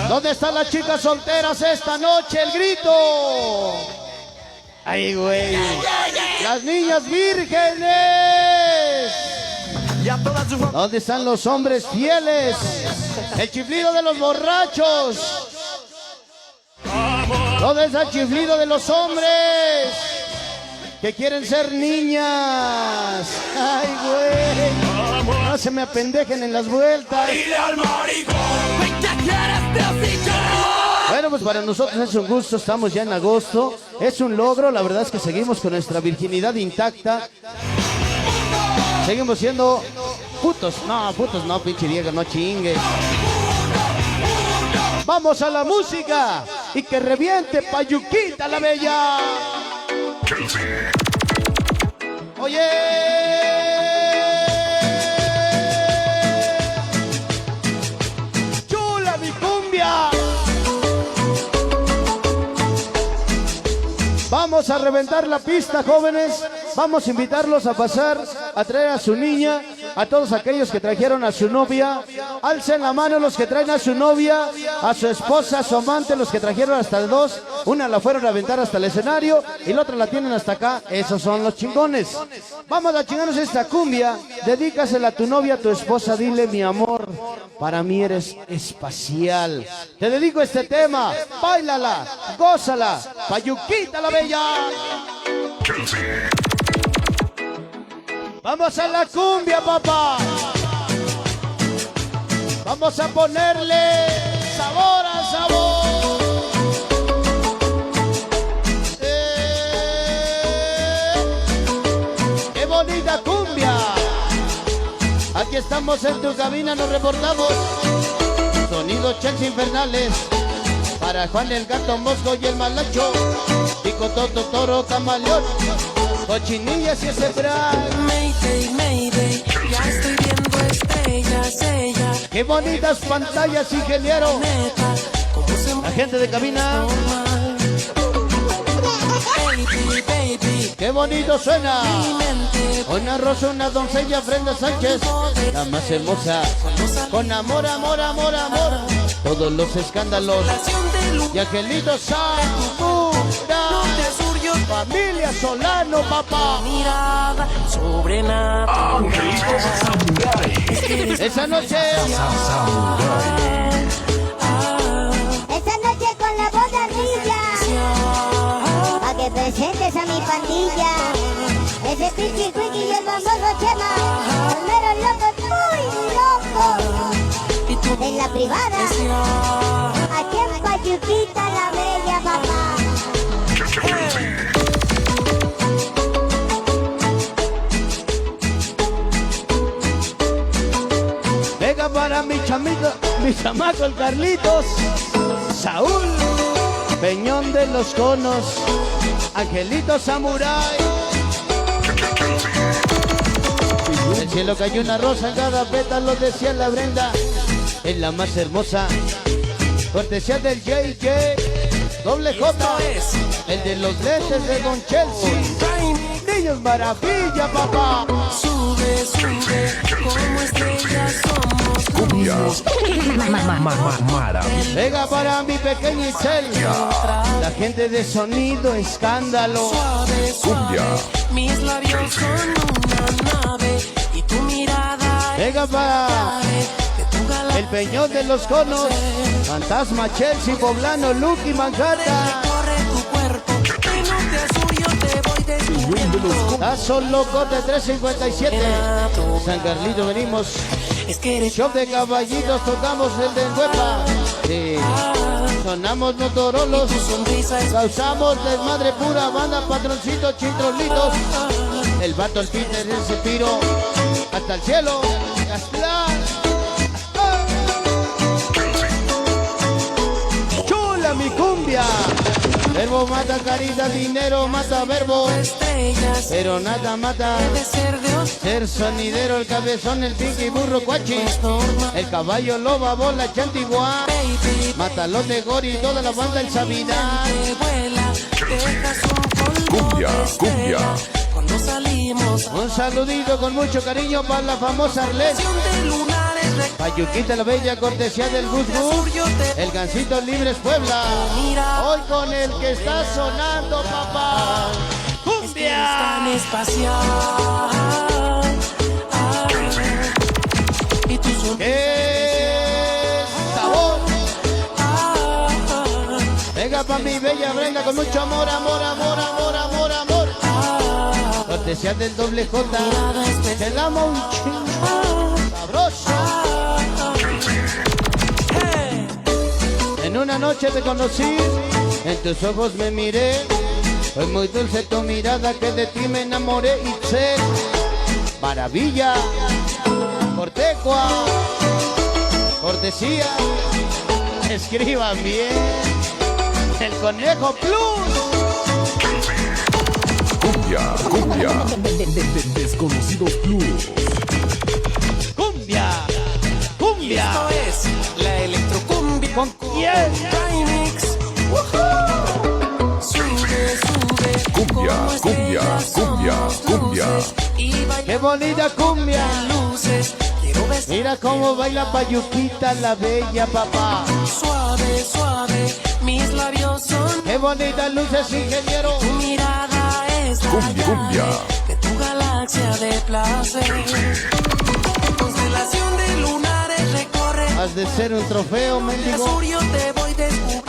¿dónde están las chicas solteras esta noche? El grito. Ay, güey. Las niñas vírgenes. Y a todas sus ¿Dónde están los hombres fieles? El chiflido de los borrachos. ¿Dónde está el chiflido de los hombres que quieren ser niñas? Ay, güey. No se me apendejen en las vueltas. Bueno, pues para nosotros es un gusto, estamos ya en agosto, es un logro, la verdad es que seguimos con nuestra virginidad intacta. Seguimos siendo putos, no, pinche vieja, no chingues. Vamos a la música y que reviente Payuquita la Bella. Oye. Chula mi cumbia. Vamos a reventar la pista, jóvenes. Vamos a invitarlos a pasar, a traer a su niña, a todos aquellos que trajeron a su novia. Alcen la mano los que traen a su novia, a su esposa, a su amante, los que trajeron hasta el 2. Una la fueron a aventar hasta el escenario y la otra la tienen hasta acá. Esos son los chingones. Vamos a chingarnos esta cumbia. Dedícasela a tu novia, a tu esposa. Dile, mi amor, para mí eres espacial. Te dedico este tema. Báilala, gózala. Payuquita la Bella. Vamos a la cumbia, papá. Vamos a ponerle sabor al sabor. ¡Qué bonita cumbia! Aquí estamos en tu cabina, nos reportamos. Sonido Chelsea Infernales. Para Juan el Gato Mosco y el Malacho. Pico Toto Toro Camaleón. Cochinillas y ese frac. Mayday, Mayday, ya estoy viendo estrellas, ella. Qué bonitas pantallas, ingeniero. Neta, como se La gente de cabina. Baby, baby, Qué bonito suena. mi mente. Una rosa, una doncella, Brenda Sánchez, la más hermosa. Con amor, amor, amor, amor. Todos los escándalos. Relación de luz, Y Angelito Zamora. norte, sur, yo Familia Solano, papá. mirada sobrenatural. Esa noche. Esta noche con la voz de Ardilla, pa' que presentes a mi pandilla. Ese Pichi Quickie y el famoso Chema, los meros locos, muy locos. Y En la privada, aquí en Payuquita la Bella, papá. Venga para mi chamito, mi chamaco el Carlitos, Saúl, Peñón de los Conos, Angelito Samurai. Del cielo cayó una rosa, en cada pétalo decía la Brenda, es la más hermosa. Cortesía del JJ, doble J, el de los lentes de Don Chelsea. Niños maravilla, papá. Sube, sube, como estrellas somos. Cumbia. Maravilla. Venga para mi pequeña Itzel, la gente de Sonido Escándalo. Suave, Cumbia. mis labios son una nave y tu mirada Venga para de tu galaxia. el Peñón de los Conos, Fantasma Chelsea, Poblano, Lucky Manhattan. Corre tu cuerpo, que no te asuyo, te voy descubriendo. Tazo loco de 357. San Carlito venimos. Es que eres Shop de caballitos, tocamos el de Huepa. Sí. Sonamos Motorolos. tu sonrisa es Causamos desmadre pura banda, patroncito, chintrolitos. El vato, el Peter, el Cepiro. Hasta el cielo. Castlán. Chula mi cumbia. Verbo mata carita, dinero mata verbo. estrellas. Pero nada mata. Debe ser Dios, Ser sonidero, el cabezón, el pinky burro, cuachi. normal, El caballo, loba, bola, chantiguá. baby. Matalote, gori, toda la banda, el sabidán. Te vuela, dejas un polvo Cumbia, de estrella. cumbia. Cuando salimos a Un saludito con mucho cariño para la famosa Arlet. de lunares de Payuquita la Bella, cortesía del Gus Gus. sur, yo te El Gancito Libres Puebla. mira. Hoy con el que está sonando, papá. Es que eres tan ¡Cumbia! espacial. Y tu sonrisa ¡Qué sabor! Venga pa' mi bella Brenda con mucho amor, amor, amor, amor, amor, amor. Cortesía del doble J. Te la amo un chingo. Sabroso. En una noche te conocí, en tus ojos me miré. Fue muy dulce tu mirada que de ti me enamoré. Itzel, maravilla, Cortecua, cortesía. Escriban bien. El Conejo Plus. Cumbia. Desconocidos Plus. Cumbia. Cumbia. Esto es la electrocumbia ¿Con quién? Remix. Sube, sube. Cumbia, como estrellas cumbia, somos cumbia. luces, y Qué bailamos bonita cumbia. luces. Quiero besar Mira cómo baila Payuquita la Bella, papá. suave, suave. Mis labios son Qué bonitas luces, ingeniero. tu mirada es la Cumbia, cumbia. llave de tu galaxia de placer. Constelación de lunares recorre. Has de ser un trofeo, Al mendigo. sur yo te voy descubriendo.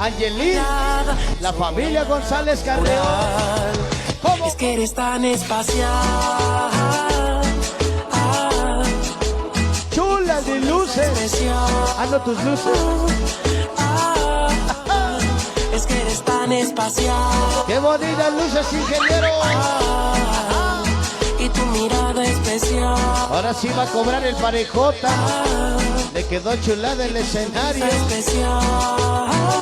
Angelín, la familia González Carreón. ¿Cómo? Es que eres tan espacial. Chula de luces. Especial. Ando tus luces. Es que eres tan espacial. Qué bonitas luces, ingeniero. Y tu mirada especial. Ahora sí va a cobrar el parejota. Le quedó chulada el escenario. Especial.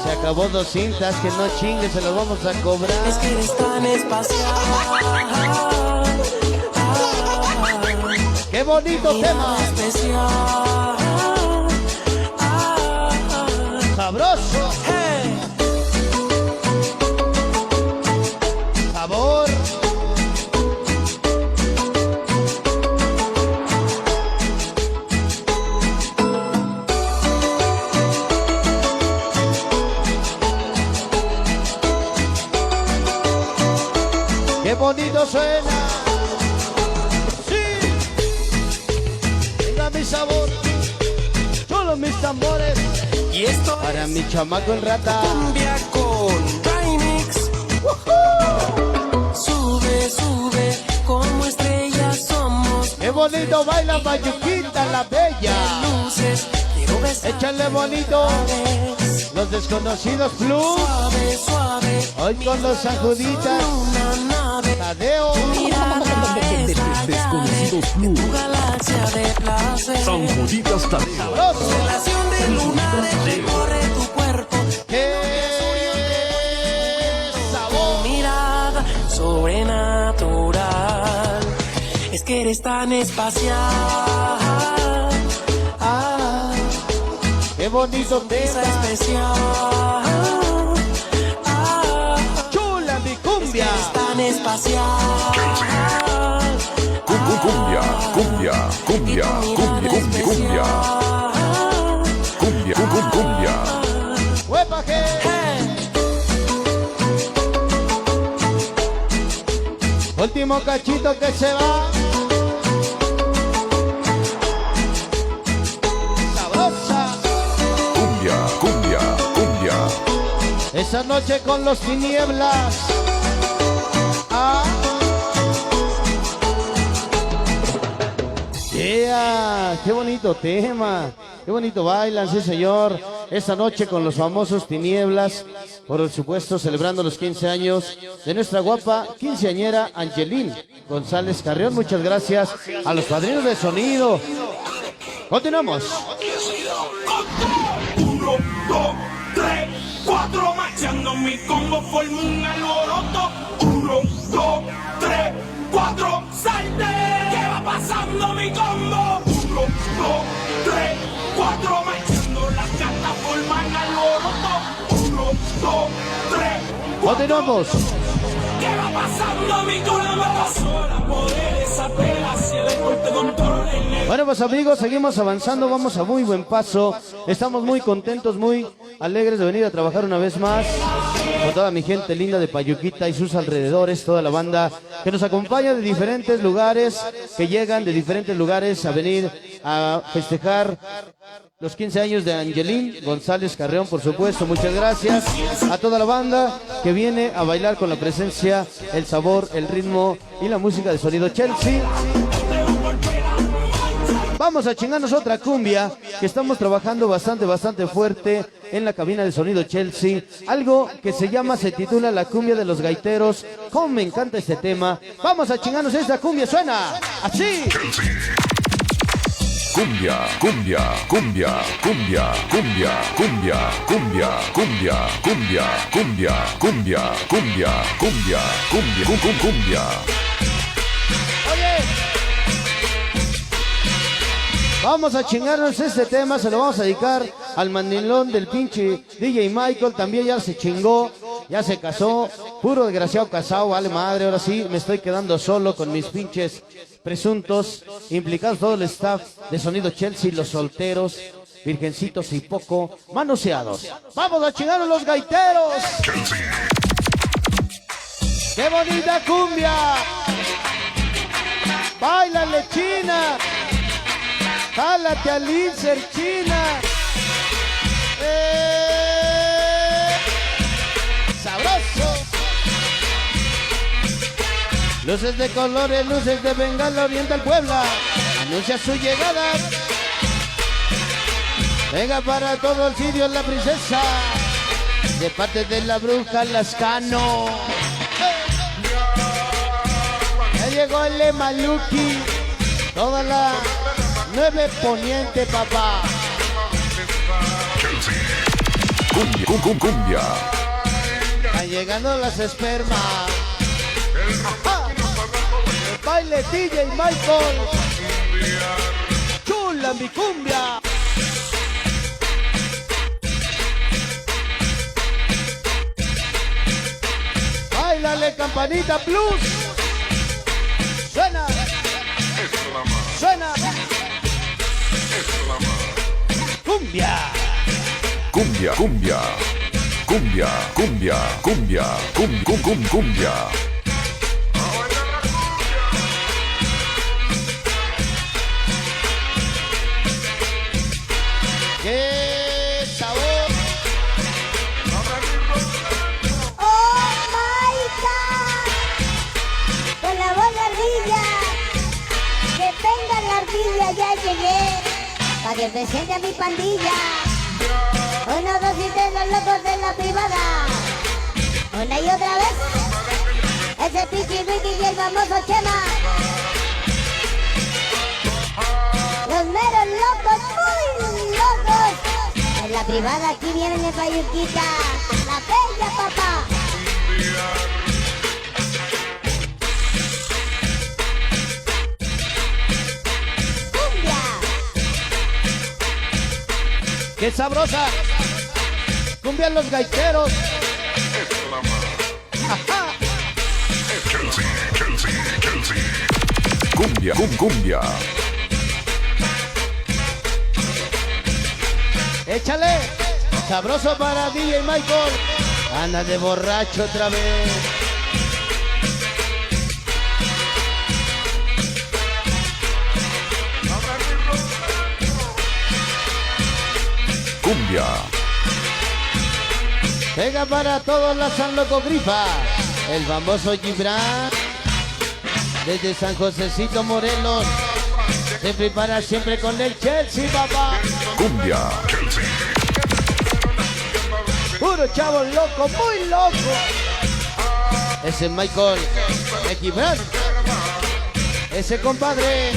Se acabó 2 cintas, que no chingue, se los vamos a cobrar. Es que eres tan espacial. Qué bonito tema. Especial. Sabroso. Sabor. Qué bonito suena. Sí. Venga mi sabor. Solo mis tambores. Y esto Para es mi chamaco el rata. cumbia con remix. Sube, sube, como estrellas somos Qué bonito baila Payuquita la Bella. luces. quiero besar. Échale bonito. Los desconocidos plus. Suave, suave. Hoy con los sacuditas. Una nave. Tadeo. Desconocidos Plus. Tu galaxia de placer. San Juditas Tadeo. Sabroso. Relación de lunares recorre tu cuerpo. ¡Qué sabor! Mirada sobrenatural. Es que eres tan espacial. Ah, qué bonito Esa tema. especial. Ah, Chula mi cumbia. es tan espacial. Cumbia, cumbia, cumbia, cumbia, cumbia, cumbia. Cumbia, cumbia. ¡Huepa que! Último cachito que se va. Sabrosa. Cumbia, cumbia, cumbia. Esa noche con los tinieblas. Ah. Yeah, qué bonito tema. Qué bonito bailan, sí señor. Esta noche con los famosos tinieblas. Por supuesto, celebrando los 15 años de nuestra guapa quinceañera Angelín González Carrión. Muchas gracias a los padrinos de sonido. Continuamos. 1, 2, 3, 4, marchando mi combo, formo un alboroto. 1, 2, 3, 4, salte. ¿Qué va pasando mi combo? 1, 2, 3, 4, marchando las cartas forman alboroto. 1, 2, 3, 4. Continuamos. ¿Qué va pasando mi combo? Sola poder esa pela, si el deporte control el negro. Bueno, pues amigos, seguimos avanzando, vamos a muy buen paso. Estamos muy contentos, muy alegres de venir a trabajar una vez más con toda mi gente linda de Payuquita y sus alrededores, toda la banda que nos acompaña de diferentes lugares, que llegan de diferentes lugares a venir a festejar los 15 años de Angelín González Carreón, por supuesto. Muchas gracias a toda la banda que viene a bailar con la presencia, el sabor, el ritmo y la música de Sonido Chelsea. Vamos a chingarnos otra cumbia que estamos trabajando bastante fuerte en la cabina de Sonido Chelsea. Algo que se titula La Cumbia de los Gaiteros. Cómo me encanta este tema. Vamos a chingarnos esta cumbia, suena así. Cumbia, cumbia, cumbia, cumbia, cumbia, cumbia, cumbia, cumbia, cumbia, cumbia, cumbia, cumbia, cumbia, cumbia, cumbia. Oye, vamos a chingarnos este tema, se lo vamos a dedicar al mandilón del pinche DJ Michael. También ya se chingó, ya se casó, puro desgraciado casado, vale madre. Ahora sí me estoy quedando solo con mis pinches presuntos, implicados todo el staff de Sonido Chelsea, los solteros, virgencitos y poco manoseados. Vamos a chingarnos los gaiteros. ¡Qué bonita cumbia! ¡Báilale, China! ¡Jálate al insert, China! ¡Sabroso! Luces de colores, luces de Bengala, Oriental Puebla. Anuncia su llegada. Venga para todo el sitio la princesa. De parte de la bruja Lascano. Ya llegó el Emaluki. Toda la 9 Poniente, papá. Cumbia, cumbia. Están llegando las espermas. ¡Ah! El baile DJ Michael. Chula mi cumbia. Báilale, Campanita Plus. Suena. Suena. Cumbia. Cumbia, cumbia, cumbia, cumbia, cumbia, cumbia. ¡Qué sabor! ¡Oh, my God! Con la voz de ardilla. Que venga la ardilla, ya llegué. pa' que presente a mi pandilla. 1, 2 y 3, los locos de la privada. Una y otra vez, ese Pichi Ricky y el famoso Chema. Los meros locos, muy locos. En la privada aquí vienen de Payuquita, la bella papá. Cumbia. ¡Qué sabrosa! Cumbian los gaiteros. Ajá. Cumbia, cumbia. Échale. Sabroso para DJ Michael. Anda de borracho otra vez. Cumbia. Pega para todos la San Loco Grifa. El famoso Gibran. Desde San Josecito, Morelos. Se prepara siempre con el Chelsea, papá. Cumbia. Puro chavo loco, muy loco. Ese Michael, el Gibran. Ese compadre.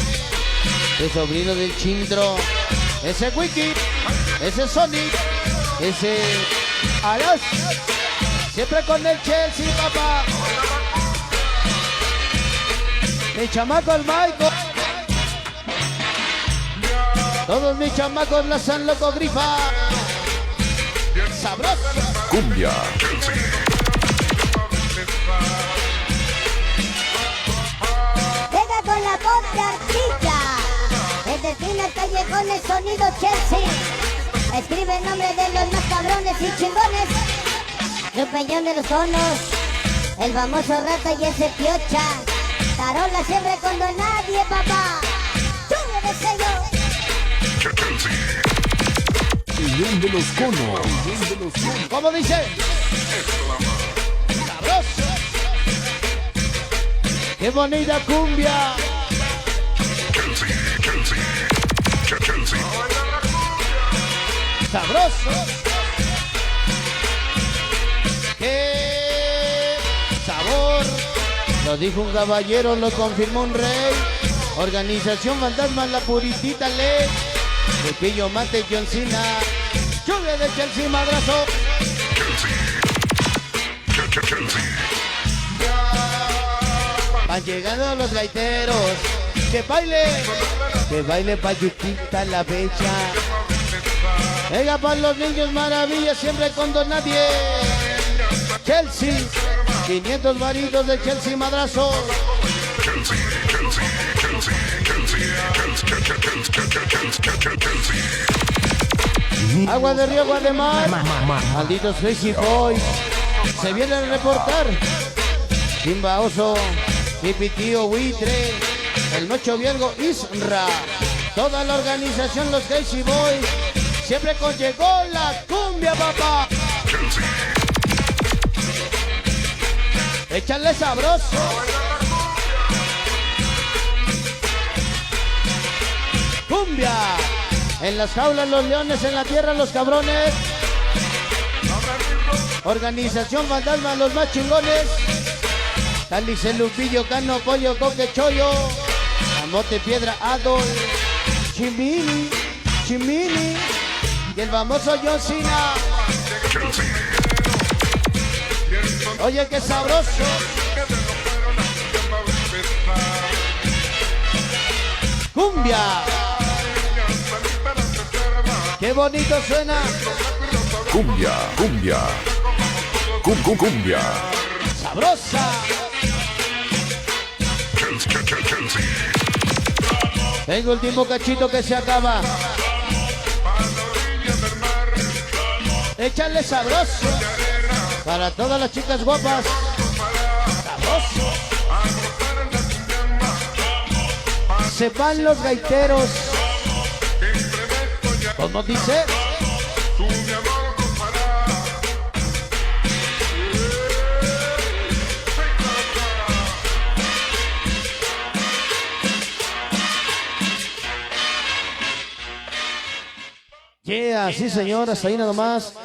El sobrino del Chindro. Ese Wiki. Ese Sonic. Ese Alas. Siempre con el Chelsea, papá. El chamaco, el Michael. Todos mis chamacos la San Loco Grifa. Sabroso. Cumbia. Venga con la voz de artista. Desde esquina al callejón el sonido Chelsea. Escribe el nombre de los más cabrones y chingones. El peñón de los tonos. El famoso Rata y ese Piocha. Tarola siempre con don nadie, papá. Chule de sello. El de los conos. ¿Cómo dice? Sabroso. Qué bonita cumbia. Sabroso. Qué sabor. Lo dijo un caballero, lo confirmó un rey. Organización Fantasma, la puritita ley. De Pillo Mate, John Cena. Lluvia de Chelsea, madrazo. Van llegando los gaiteros. Que baile Payuquita la bella. Venga para los niños maravilla, siempre con don nadie. Chelsea, 500 varitos de Chelsea, madrazo. Agua de río, agua de mar. Malditos Crazy Boys. Se vienen a reportar. Simba Oso, Pipitío Buitre, el Nocho Viergo Isra. Toda la organización, los Crazy Boys. Siempre con llegó la cumbia, papá. Échale sabroso. Cumbia. En las jaulas los leones, en la tierra los cabrones. Organización Fantasma, los más chingones. Cálice, Lupillo, Cano, Pollo, Coque, Chollo. Amote, Piedra, Adol. Chimini, Chimini. Y el famoso John Cena. Oye, qué sabroso. Cumbia. Qué bonito suena. Cumbia, cumbia. Cumbia. Sabrosa. Tengo último cachito que se acaba. Échale sabroso. Para todas las chicas guapas. Sabroso. Se van los gaiteros. ¿Cómo dice? Sí señor, hasta ahí nada más.